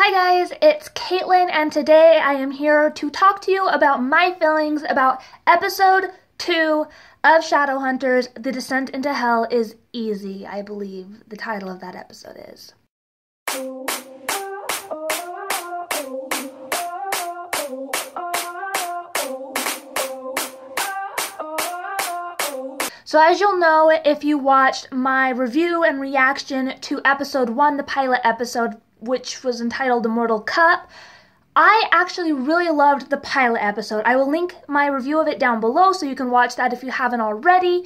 Hi guys, it's Caitlin, and today I am here to talk to you about my feelings about episode 2 of Shadowhunters. The Descent into Hell is Easy, I believe the title of that episode is. So as you'll know, if you watched my review and reaction to episode 1, the pilot episode, which was entitled The Mortal Cup, I actually really loved the pilot episode. I will link my review of it down below so you can watch that if you haven't already.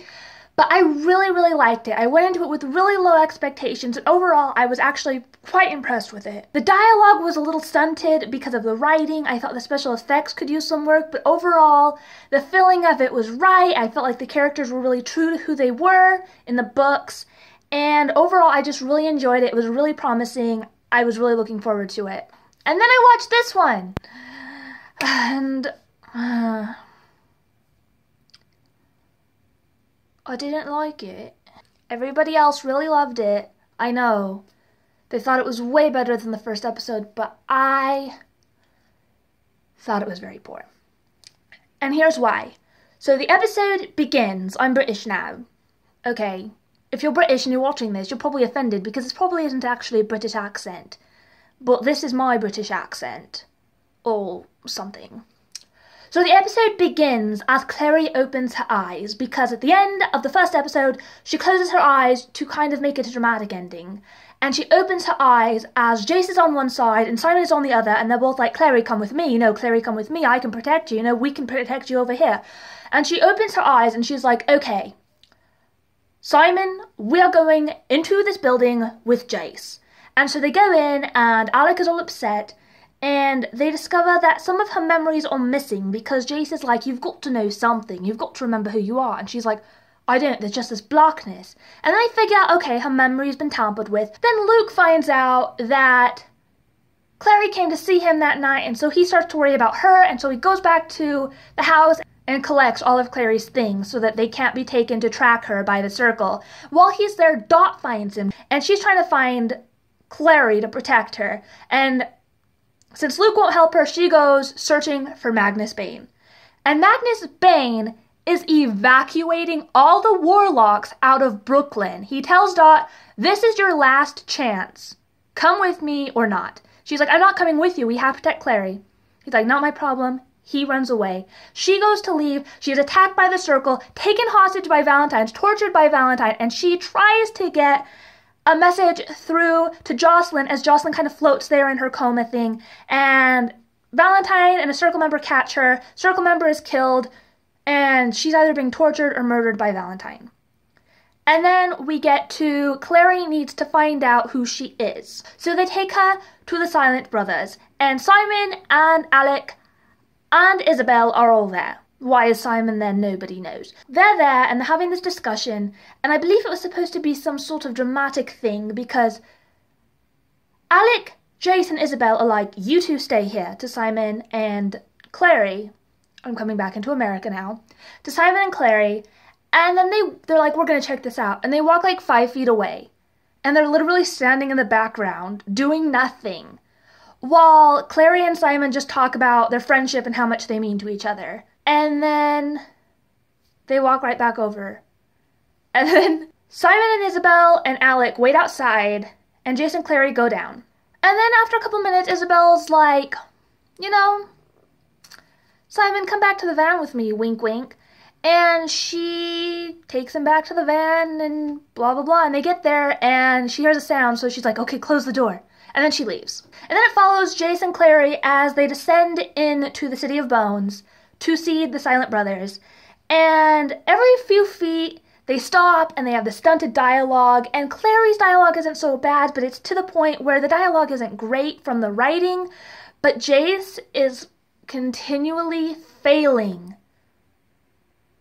But I really liked it. I went into it with really low expectations, and overall I was actually quite impressed with it. The dialogue was a little stunted because of the writing. I thought the special effects could use some work, but overall the feeling of it was right. I felt like the characters were really true to who they were in the books, and overall I just really enjoyed it. It was really promising. I was really looking forward to it. And then I watched this one, and I didn't like it. Everybody else really loved it. I know. They thought it was way better than the first episode, but I thought it was very poor. And here's why. So the episode begins. I'm British now. Okay. If you're British and you're watching this, you're probably offended because this probably isn't actually a British accent. But this is my British accent. Or something. So the episode begins as Clary opens her eyes, because at the end of the first episode, she closes her eyes to kind of make it a dramatic ending. And she opens her eyes as Jace is on one side and Simon is on the other, and they're both like, Clary, come with me, Clary, come with me, I can protect you, we can protect you over here. And she opens her eyes and she's like, okay, Simon, we are going into this building with Jace. And so they go in, and Alec is all upset, and they discover that some of her memories are missing because Jace is like, you've got to know something, you've got to remember who you are. And she's like, I don't, there's just this blackness. And then they figure out, okay, her memory's been tampered with. Then Luke finds out that Clary came to see him that night, and so he starts to worry about her, and so he goes back to the house and collects all of Clary's things so that they can't be taken to track her by the Circle. While he's there, Dot finds him, and she's trying to find Clary to protect her. And since Luke won't help her, she goes searching for Magnus Bane. And Magnus Bane is evacuating all the warlocks out of Brooklyn. He tells Dot, this is your last chance. Come with me or not. She's like, I'm not coming with you. We have to protect Clary. He's like, not my problem. He runs away. She goes to leave. She is attacked by the Circle, taken hostage by Valentine, tortured by Valentine, and she tries to get a message through to Jocelyn as Jocelyn kind of floats there in her coma thing. And Valentine and a Circle member catch her. Circle member is killed, and she's either being tortured or murdered by Valentine. And then we get to Clary needs to find out who she is. So they take her to the Silent Brothers, and Simon and Alec and Isabel are all there. Why is Simon there? Nobody knows. They're there and they're having this discussion, and I believe it was supposed to be some sort of dramatic thing because Alec, Jace, and Isabel are like, you two stay here, to Simon and Clary. I'm coming back into America now. To Simon and Clary, and then they're like, we're gonna check this out. And they walk like 5 feet away, and they're literally standing in the background doing nothing, while Clary and Simon just talk about their friendship and how much they mean to each other. And then they walk right back over. And then Simon and Isabel and Alec wait outside, and Jace and Clary go down. And then after a couple minutes, Isabel's like, Simon, come back to the van with me, wink wink. And she takes him back to the van and blah blah blah. And they get there and she hears a sound, so she's like, okay, close the door. And then she leaves. And then it follows Jace and Clary as they descend into the City of Bones to see the Silent Brothers. And every few feet they stop and they have the stunted dialogue, and Clary's dialogue isn't so bad, but it's to the point where the dialogue isn't great from the writing, but Jace is continually failing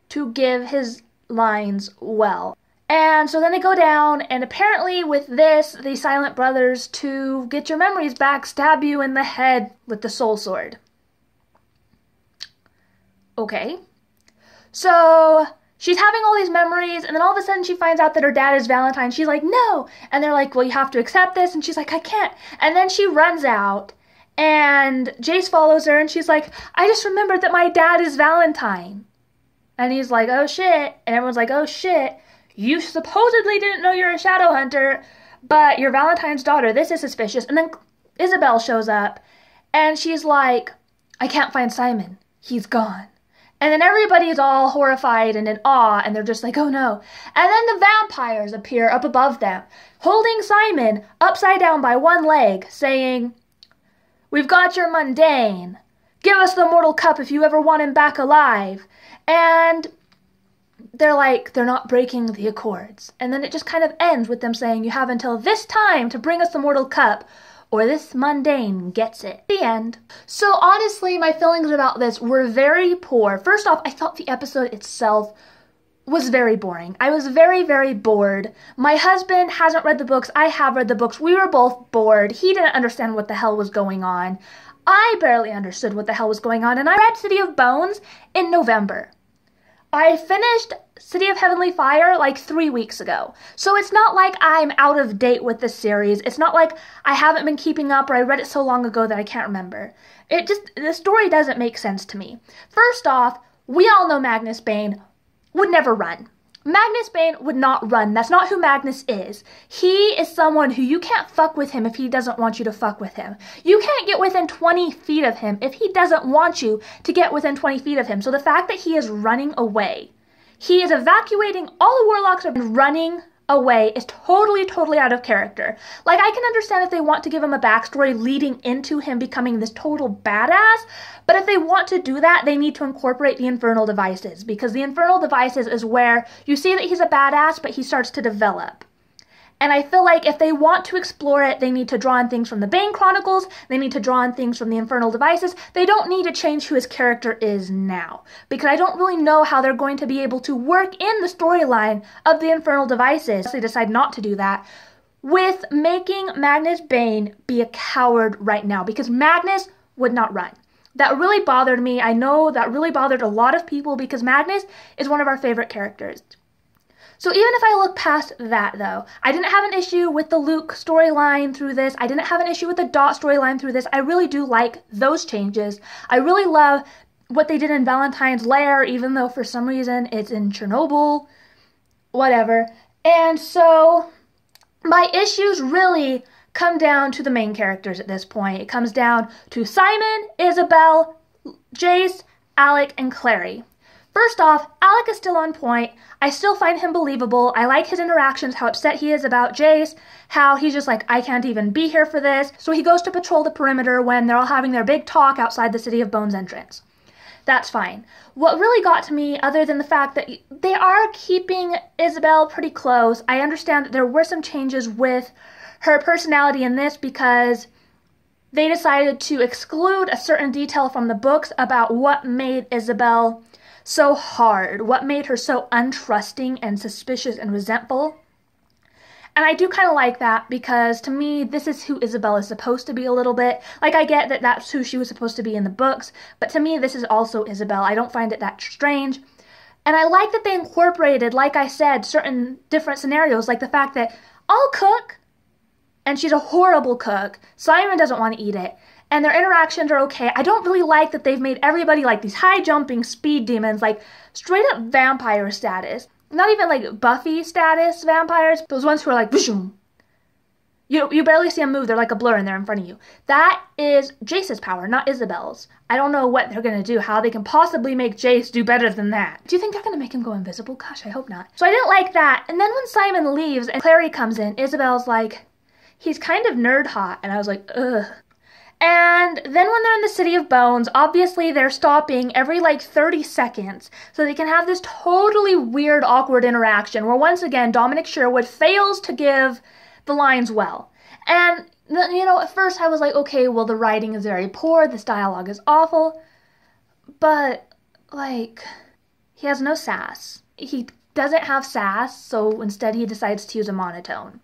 to give his lines well. And so then they go down, and apparently with this, the Silent Brothers, to get your memories back, stab you in the head with the soul sword. Okay. So she's having all these memories, and then all of a sudden she finds out that her dad is Valentine. She's like, no. And they're like, well, you have to accept this. And she's like, I can't. And then she runs out, and Jace follows her, and she's like, I just remembered that my dad is Valentine. And he's like, oh shit. And everyone's like, oh shit. You supposedly didn't know you're a Shadowhunter, but you're Valentine's daughter. This is suspicious. And then Isabel shows up, and she's like, I can't find Simon. He's gone. And then everybody's all horrified and in awe, and they're just like, oh no. And then the vampires appear up above them, holding Simon upside down by one leg, saying, we've got your mundane. Give us the mortal cup if you ever want him back alive. And they're like, they're not breaking the accords. And then it just kind of ends with them saying, you have until this time to bring us the mortal cup, or this mundane gets it. The end. So honestly, my feelings about this were very poor. First off, I thought the episode itself was very boring. I was very, very bored. My husband hasn't read the books. I have read the books. We were both bored. He didn't understand what the hell was going on. I barely understood what the hell was going on. And I read City of Bones in November. I finished City of Heavenly Fire like 3 weeks ago. So it's not like I'm out of date with the series. It's not like I haven't been keeping up or I read it so long ago that I can't remember. The story doesn't make sense to me. First off, we all know Magnus Bane would never run. Magnus Bane would not run. That's not who Magnus is. He is someone who you can't fuck with him if he doesn't want you to fuck with him. You can't get within 20 feet of him if he doesn't want you to get within 20 feet of him. So the fact that he is running away, he is evacuating all the warlocks and running away is totally out of character. Like, I can understand if they want to give him a backstory leading into him becoming this total badass, but if they want to do that, they need to incorporate the Infernal Devices, because the Infernal Devices is where you see that he's a badass, but he starts to develop. And I feel like if they want to explore it, they need to draw on things from the Bane Chronicles, they need to draw on things from the Infernal Devices. They don't need to change who his character is now, because I don't really know how they're going to be able to work in the storyline of the Infernal Devices. They decide not to do that with making Magnus Bane be a coward right now, because Magnus would not run. That really bothered me. I know that really bothered a lot of people because Magnus is one of our favorite characters. So even if I look past that, though, I didn't have an issue with the Luke storyline through this. I didn't have an issue with the Dot storyline through this. I really do like those changes. I really love what they did in Valentine's Lair, even though for some reason it's in Chernobyl, whatever. And so my issues really come down to the main characters at this point. It comes down to Simon, Isabel, Jace, Alec, and Clary. First off, Alec is still on point. I still find him believable. I like his interactions, how upset he is about Jace, how he's just like, I can't even be here for this. So he goes to patrol the perimeter when they're all having their big talk outside the City of Bones entrance. That's fine. What really got to me, other than the fact that they are keeping Isabel pretty close, I understand that there were some changes with her personality in this because they decided to exclude a certain detail from the books about what made Isabel so hard, what made her so untrusting and suspicious and resentful. And I do kind of like that because to me, this is who Isabel is supposed to be a little bit. Like, I get that that's who she was supposed to be in the books, but to me, this is also Isabel. I don't find it that strange. And I like that they incorporated, like I said, certain different scenarios, like the fact that I'll cook, and she's a horrible cook. Simon doesn't want to eat it. And their interactions are okay. I don't really like that they've made everybody like these high-jumping speed demons, like straight-up vampire status. Not even like Buffy status vampires. Those ones who are like, Vishum. You barely see them move. They're like a blur and they're in front of you. That is Jace's power, not Isabel's. I don't know what they're going to do, how they can possibly make Jace do better than that. Do you think they're going to make him go invisible? Gosh, I hope not. So I didn't like that. And then when Simon leaves and Clary comes in, Isabel's like, he's kind of nerd hot. And I was like, ugh. And then when they're in the City of Bones, obviously they're stopping every like 30 seconds so they can have this totally weird, awkward interaction where once again Dominic Sherwood fails to give the lines well. And, you know, at first I was like, okay, well, the writing is very poor, this dialogue is awful, but, like, he has no sass. He doesn't have sass, so instead he decides to use a monotone.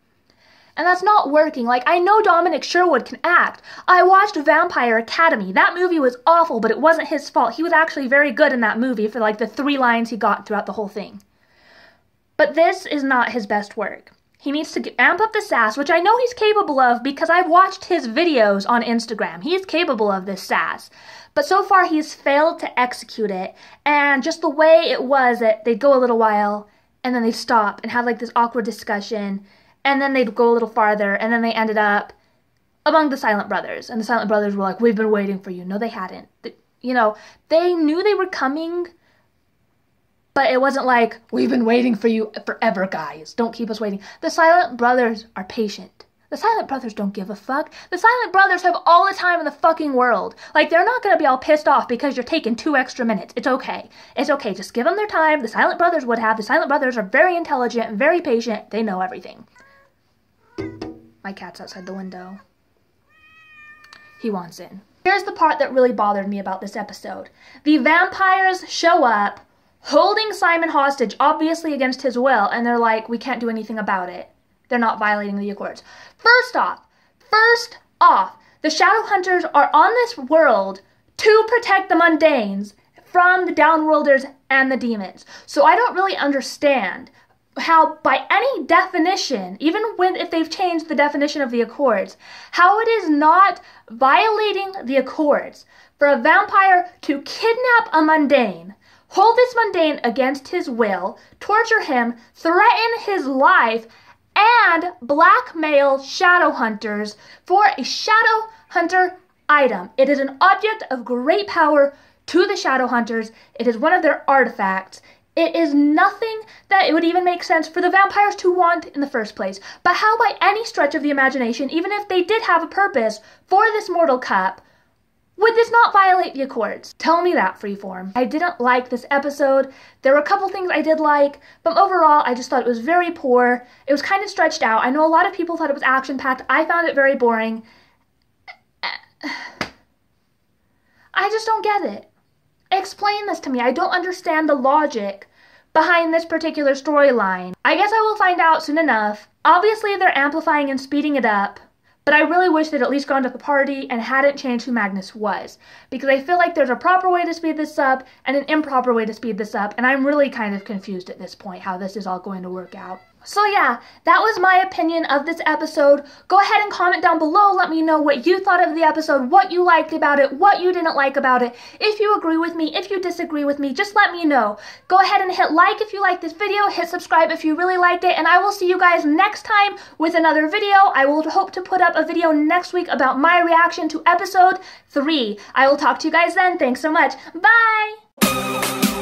And that's not working. Like, I know Dominic Sherwood can act. I watched Vampire Academy. That movie was awful, but it wasn't his fault. He was actually very good in that movie for like the 3 lines he got throughout the whole thing. But this is not his best work. He needs to amp up the sass, which I know he's capable of because I've watched his videos on Instagram. He's capable of this sass. But so far he's failed to execute it. And just the way it was that they'd go a little while and then they'd stop and have like this awkward discussion. And then they'd go a little farther and then they ended up among the Silent Brothers. And the Silent Brothers were like, we've been waiting for you. No, they hadn't. You know, they knew they were coming. But it wasn't like, we've been waiting for you forever, guys. Don't keep us waiting. The Silent Brothers are patient. The Silent Brothers don't give a fuck. The Silent Brothers have all the time in the fucking world. Like, they're not going to be all pissed off because you're taking 2 extra minutes. It's okay. It's okay. Just give them their time. The Silent Brothers would have. The Silent Brothers are very intelligent and very patient. They know everything. My cat's outside the window. He wants in. Here's the part that really bothered me about this episode. The vampires show up holding Simon hostage, obviously against his will, and they're like, we can't do anything about it. They're not violating the Accords. First off, the Shadowhunters are on this world to protect the mundanes from the downworlders and the demons. So I don't really understand how, by any definition, even if they've changed the definition of the Accords, how it is not violating the Accords for a vampire to kidnap a mundane, hold this mundane against his will, torture him, threaten his life, and blackmail Shadowhunters for a Shadowhunter item. It is an object of great power to the Shadowhunters. It is one of their artifacts. It is nothing that it would even make sense for the vampires to want in the first place. But how, by any stretch of the imagination, even if they did have a purpose for this mortal cup, would this not violate the Accords? Tell me that, Freeform. I didn't like this episode. There were a couple things I did like, but overall, I just thought it was very poor. It was kind of stretched out. I know a lot of people thought it was action-packed. I found it very boring. I just don't get it. Explain this to me. I don't understand the logic behind this particular storyline. I guess I will find out soon enough. Obviously, they're amplifying and speeding it up. But I really wish they'd at least gone to the party and hadn't changed who Magnus was. Because I feel like there's a proper way to speed this up and an improper way to speed this up. And I'm really kind of confused at this point how this is all going to work out. So yeah, that was my opinion of this episode. Go ahead and comment down below. Let me know what you thought of the episode, what you liked about it, what you didn't like about it. If you agree with me, if you disagree with me, just let me know. Go ahead and hit like if you liked this video, hit subscribe if you really liked it, and I will see you guys next time with another video. I will hope to put up a video next week about my reaction to episode 3. I will talk to you guys then. Thanks so much. Bye!